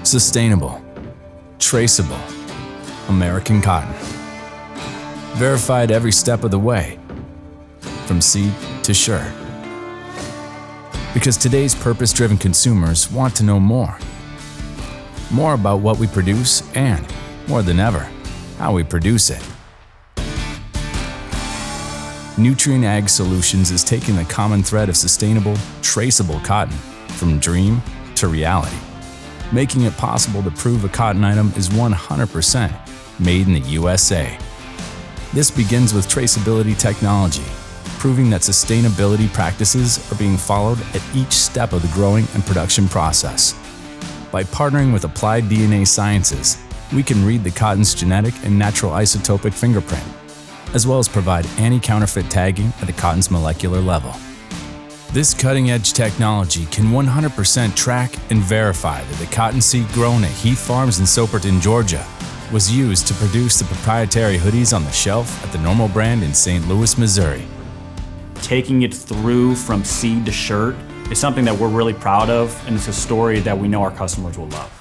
Sustainable, traceable, American cotton. Verified every step of the way, from seed to shirt. Because today's purpose-driven consumers want to know more. More about what we produce and, more than ever, how we produce it. Nutrien Ag Solutions is taking the common thread of sustainable, traceable cotton from dream to reality, making it possible to prove a cotton item is 100% made in the USA. This begins with traceability technology, proving that sustainability practices are being followed at each step of the growing and production process. By partnering with Applied DNA Sciences, we can read the cotton's genetic and natural isotopic fingerprint, as well as provide anti-counterfeit tagging at the cotton's molecular level. This cutting-edge technology can 100% track and verify that the cottonseed grown at Heath Farms in Soperton, Georgia, was used to produce the proprietary hoodies on the shelf at the Normal brand in St. Louis, Missouri. Taking it through from seed to shirt is something that we're really proud of, and it's a story that we know our customers will love.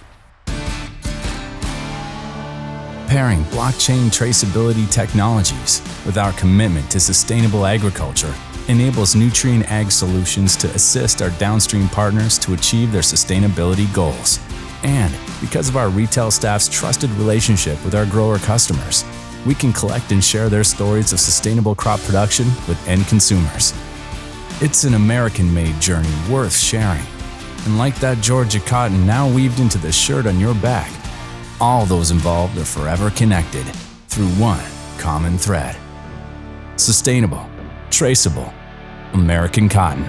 Pairing blockchain traceability technologies with our commitment to sustainable agriculture enables Nutrien Ag Solutions to assist our downstream partners to achieve their sustainability goals. And because of our retail staff's trusted relationship with our grower customers, we can collect and share their stories of sustainable crop production with end consumers. It's an American-made journey worth sharing. And like that Georgia cotton now weaved into the shirt on your back, all those involved are forever connected through one common thread. Sustainable, traceable, American cotton.